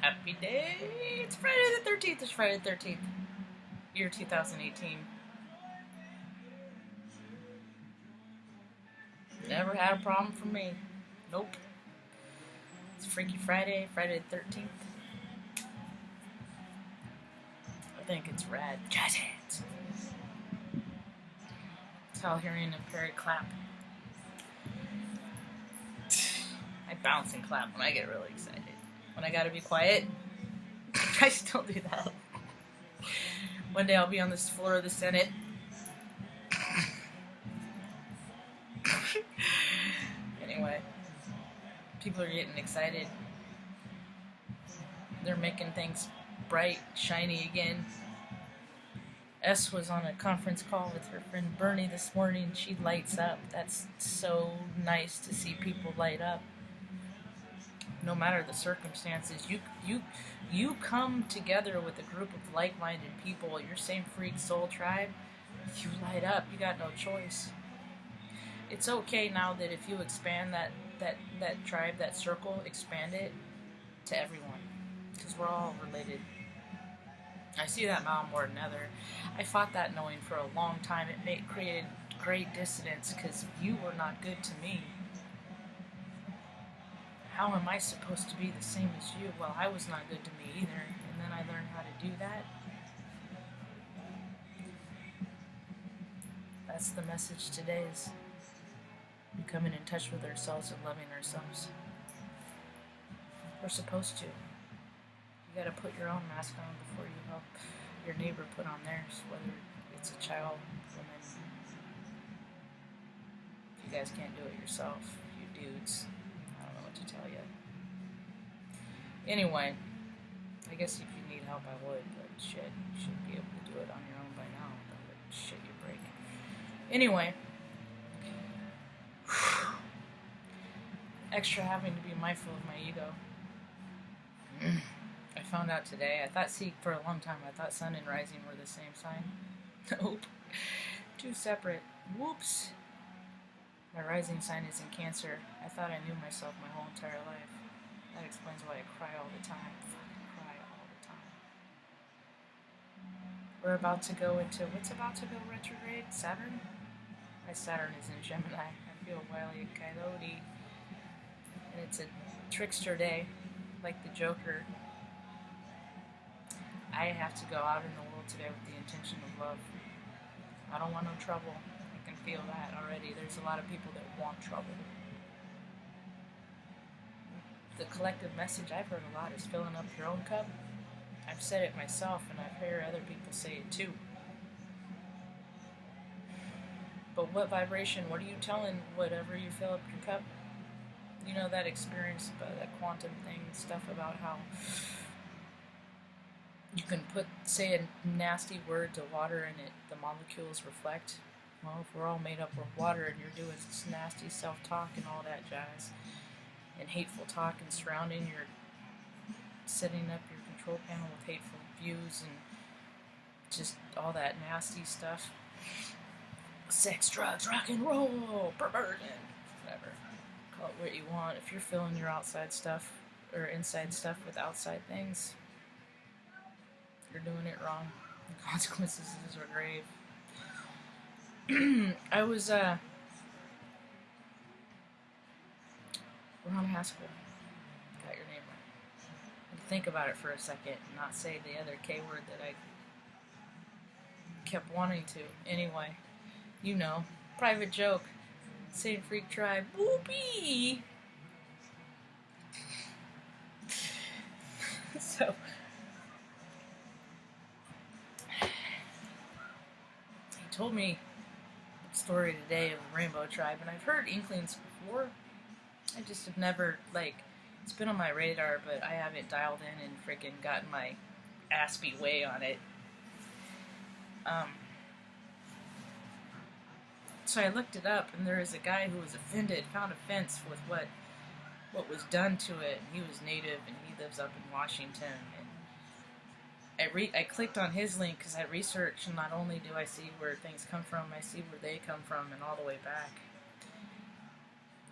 Happy day! It's Friday the 13th. It's Friday the 13th. Year 2018. Never had a problem for me. Nope. It's Freaky Friday, Friday the 13th. I think it's rad. Jazz hands. Talharian and Perry clap. I bounce and clap when I get really excited. When I gotta be quiet, I still do that. One day I'll be on this floor of the Senate. Anyway, people are getting excited. They're making things bright, shiny again. S was on a conference call with her friend Bernie this morning. She lights up. That's so nice to see people light up. No matter the circumstances, you come together with a group of like-minded people, your same freak soul tribe. You light up. You got no choice. It's okay now that if you expand that tribe, that circle, expand it to everyone, because we're all related. I see that now more than ever. I fought that knowing for a long time. It created great dissonance because you were not good to me. How am I supposed to be the same as you? Well, I was not good to me either, and then I learned how to do that. That's the message today, is becoming in touch with ourselves and loving ourselves. We're supposed to. You gotta put your own mask on before you help your neighbor put on theirs, whether it's a child, woman. If you guys can't do it yourself, you dudes, I don't know what to tell you. Anyway, I guess if you need help, I would, but shit, you should be able to do it on your own by now. That would shit you break. Anyway, extra having to be mindful of my ego. I found out today. For a long time, I thought sun and rising were the same sign. Nope. Two separate. Whoops. My rising sign is in Cancer. I thought I knew myself my whole entire life. That explains why I cry all the time. Fucking cry all the time. We're about to go into... What's about to go retrograde? Saturn? My Saturn is in Gemini. I feel wily and coyote. And it's a trickster day, like the Joker. I have to go out in the world today with the intention of love. I don't want no trouble. I can feel that already. There's a lot of people that want trouble. The collective message I've heard a lot is filling up your own cup. I've said it myself, and I've heard other people say it too. But what vibration, what are you telling whatever you fill up your cup? You know that experience, that quantum thing, stuff about how you can say a nasty word to water and the molecules reflect. Well, if we're all made up of water and you're doing this nasty self-talk and all that jazz, and hateful talk and surrounding your, setting up your control panel with hateful views and just all that nasty stuff. Sex, drugs, rock and roll, perversion, whatever. Call it what you want. If you're filling your outside stuff or inside stuff with outside things, you're doing it wrong. The consequences are grave. We're on high school. Got your name right. And think about it for a second and not say the other K word that I kept wanting to. Anyway, you know, private joke. Same freak tribe. Whoopee! So, he told me a story today of the Rainbow Tribe, and I've heard inklings before. I just have never, it's been on my radar, but I haven't dialed in and freaking gotten my ass-beat way on it. So I looked it up, and there is a guy who was offended, found offense with what was done to it. He was native, and he lives up in Washington. And I clicked on his link because I researched, and not only do I see where things come from, I see where they come from and all the way back.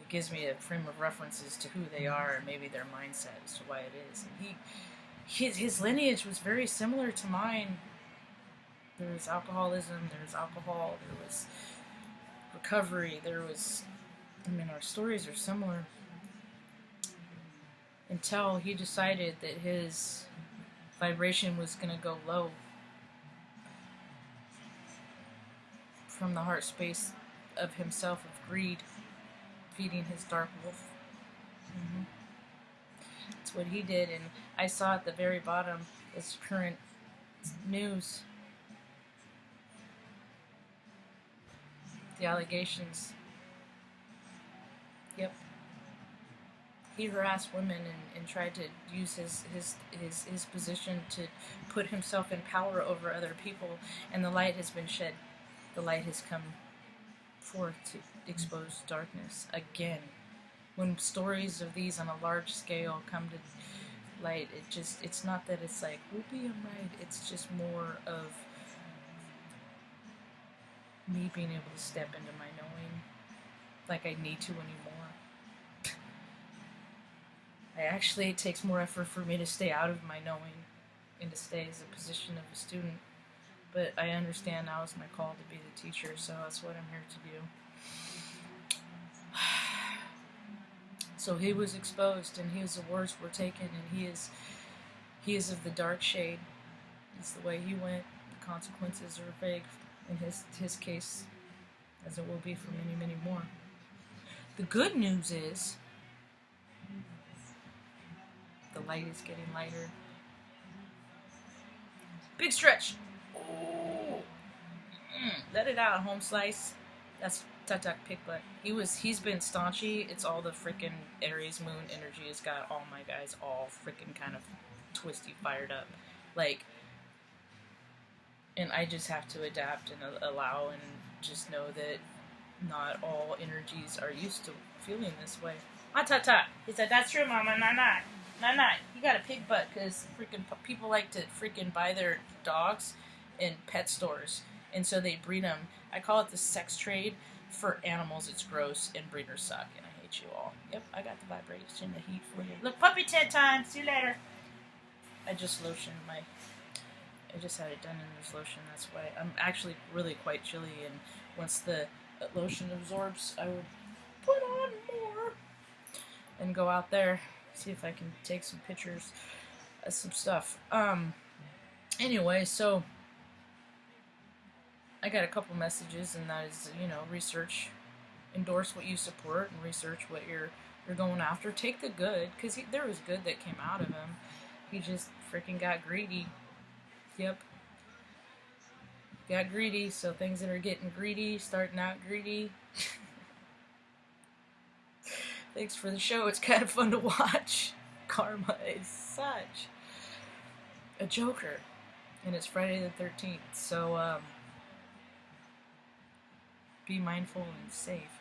It gives me a frame of references to who they are and maybe their mindset as to why it is. And his lineage was very similar to mine. There was alcoholism, there was alcohol, there was recovery, there was, I mean, our stories are similar. Until he decided that his vibration was going to go low from the heart space of himself, of greed, feeding his dark wolf. Mm-hmm. That's what he did, and I saw at the very bottom is current news. The allegations. Yep. He harassed women and tried to use his position to put himself in power over other people, and the light has been shed. The light has come forth to expose darkness again. When stories of these on a large scale come to light, it's not that it's like, whoopee, I'm right. It's just more of me being able to step into my knowing like I need to anymore. It takes more effort for me to stay out of my knowing and to stay as a position of a student. But I understand now is my call to be the teacher, so that's what I'm here to do. So he was exposed, and his words were taken, and he is of the dark shade. It's the way he went. The consequences are vague in his case, as it will be for many, many more. The good news is the light is getting lighter. Big stretch. Oh. Let it out, home slice. That's Tuck Pig Butt. He's been staunchy. It's all the freaking Aries moon energy has got all my guys all freaking kind of twisty, fired up. Like, and I just have to adapt and allow and just know that not all energies are used to feeling this way. Ta. He said, that's true, Mama. Nah. You got a pig butt because freaking people like to freaking buy their dogs in pet stores. And so they breed them. I call it the sex trade. For animals, it's gross, and breeders suck, and I hate you all. Yep, I got the vibration, the heat for you. Look, puppy 10 times. See you later. I just had it done in this lotion. That's why I'm actually really quite chilly, and once the lotion absorbs, I would put on more and go out there, see if I can take some pictures of some stuff. Anyway, so I got a couple messages, and that is, research, endorse what you support, and research what you're going after. Take the good, because there was good that came out of him. He just freaking got greedy. Yep. Got greedy, so things that are getting greedy, starting out greedy. Thanks for the show. It's kind of fun to watch. Karma is such a joker. And it's Friday the 13th, so, be mindful and safe.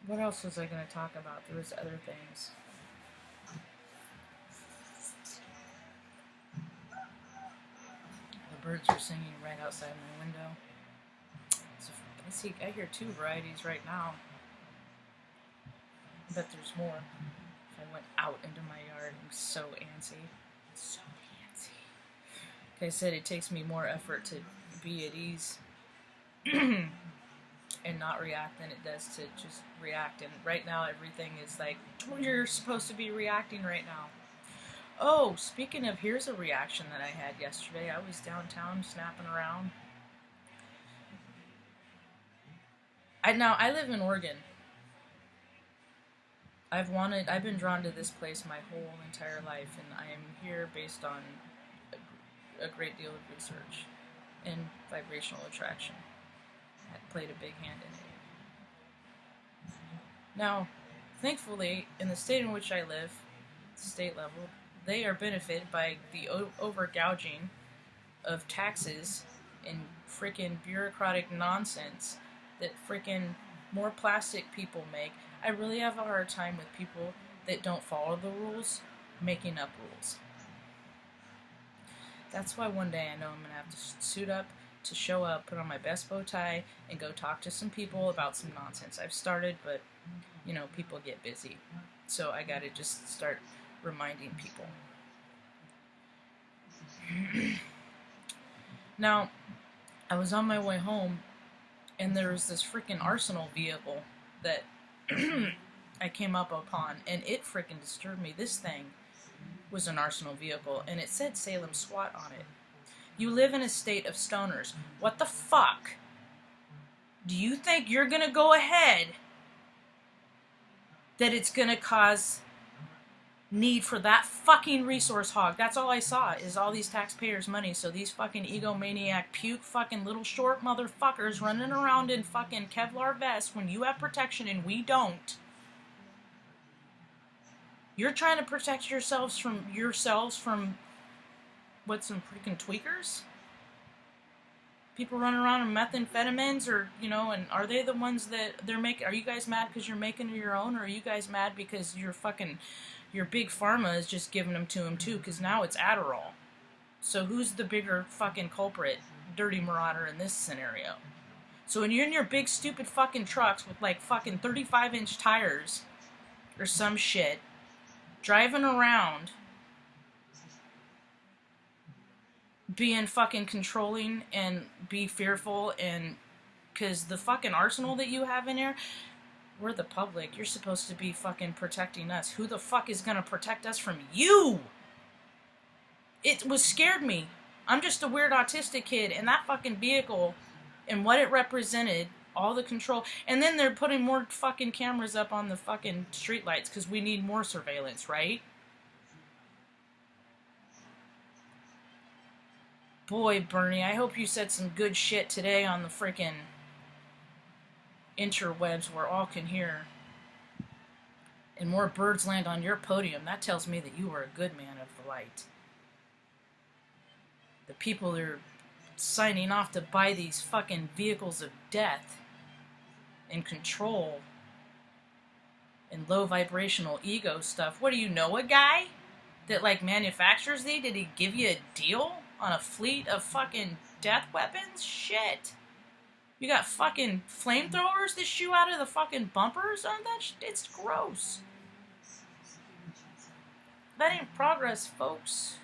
What else was I going to talk about? There was other things. The birds are singing right outside my window. So I hear 2 varieties right now. I bet there's more. If I went out into my yard, I'm so antsy. So antsy. Like I said, it takes me more effort to be at ease and not react than it does to just react. And right now everything is like, you're supposed to be reacting right now. Oh, speaking of, here's a reaction that I had yesterday. I was downtown snapping around. I live in Oregon. I've been drawn to this place my whole entire life, and I am here based on a great deal of research and vibrational attraction. That played a big hand in it. Now, thankfully, in the state in which I live, state level, they are benefited by the over-gouging of taxes and freaking bureaucratic nonsense that freaking more plastic people make. I really have a hard time with people that don't follow the rules making up rules. That's why one day I know I'm going to have to suit up, to show up, put on my best bow tie, and go talk to some people about some nonsense. I've started, but, people get busy. So I gotta just start reminding people. Now, I was on my way home, and there was this freaking arsenal vehicle that I came up upon, and it freaking disturbed me. This thing was an arsenal vehicle, and it said Salem SWAT on it. You live in a state of stoners. What the fuck? Do you think you're gonna go ahead that it's gonna cause need for that fucking resource hog? That's all I saw, is all these taxpayers' money. So these fucking egomaniac puke fucking little short motherfuckers running around in fucking Kevlar vests when you have protection and we don't. You're trying to protect yourselves from what, some freaking tweakers? People running around with methamphetamines, or, you know, and are they the ones that they're making? Are you guys mad because you're making your own, or are you guys mad because your big pharma is just giving them to them too? Because now it's Adderall. So who's the bigger fucking culprit, dirty marauder in this scenario? So when you're in your big stupid fucking trucks with like fucking 35-inch tires or some shit, driving around, being fucking controlling and be fearful, and because the fucking arsenal that you have in here, we're the public. You're supposed to be fucking protecting us. Who the fuck is gonna protect us from you? It was scared me. I'm just a weird autistic kid, and that fucking vehicle and what it represented, all the control, and then they're putting more fucking cameras up on the fucking streetlights because we need more surveillance, right? Boy, Bernie, I hope you said some good shit today on the freaking interwebs where all can hear. And more birds land on your podium. That tells me that you are a good man of the light. The people that are signing off to buy these fucking vehicles of death and control and low vibrational ego stuff. What do you know, a guy that like manufactures these? Did he give you a deal on a fleet of fucking death weapons? Shit. You got fucking flamethrowers that shoot out of the fucking bumpers on that shit? It's gross. That ain't progress, folks.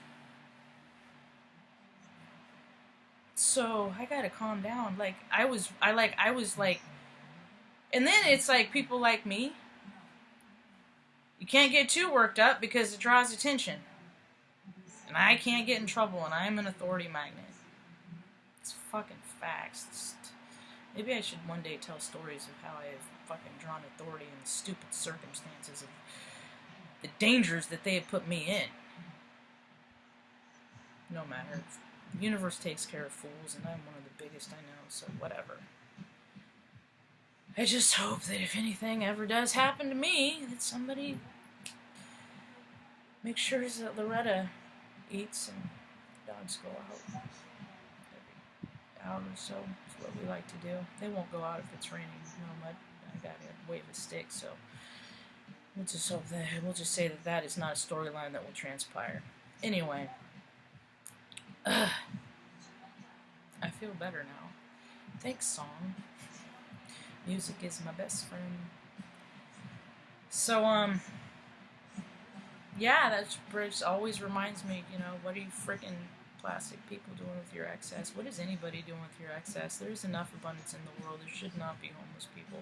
So I gotta calm down. Like I was like, and then it's like people like me. You can't get too worked up because it draws attention. And I can't get in trouble, and I'm an authority magnet. It's fucking facts. Maybe I should one day tell stories of how I have fucking drawn authority in the stupid circumstances of the dangers that they have put me in. No matter. The universe takes care of fools, and I'm one of the biggest I know, so whatever. I just hope that if anything ever does happen to me, that somebody makes sure that Loretta eats and dogs go out every hour or so. That's what we like to do. They won't go out if it's raining. No, I gotta wave a stick, so we'll just hope that we'll just say that that is not a storyline that will transpire. Anyway, I feel better now. Thanks, song. Music is my best friend. So yeah, that bridge always reminds me, you know, what are you freaking plastic people doing with your excess? What is anybody doing with your excess? There's enough abundance in the world. There should not be homeless people.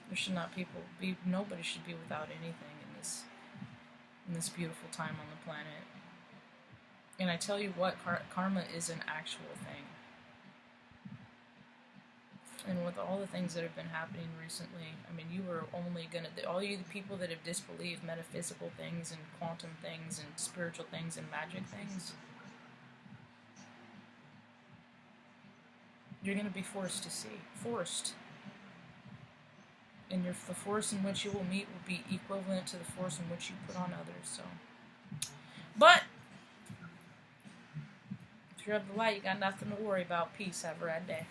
There should not be, nobody should be without anything in this beautiful time on the planet. And I tell you what, karma is an actual thing. And with all the things that have been happening recently, I mean, you were only all you the people that have disbelieved metaphysical things and quantum things and spiritual things and magic things, you're going to be forced to see. Forced. And the force in which you will meet will be equivalent to the force in which you put on others, so. But, if you're of the light, you got nothing to worry about. Peace. Have a rad day.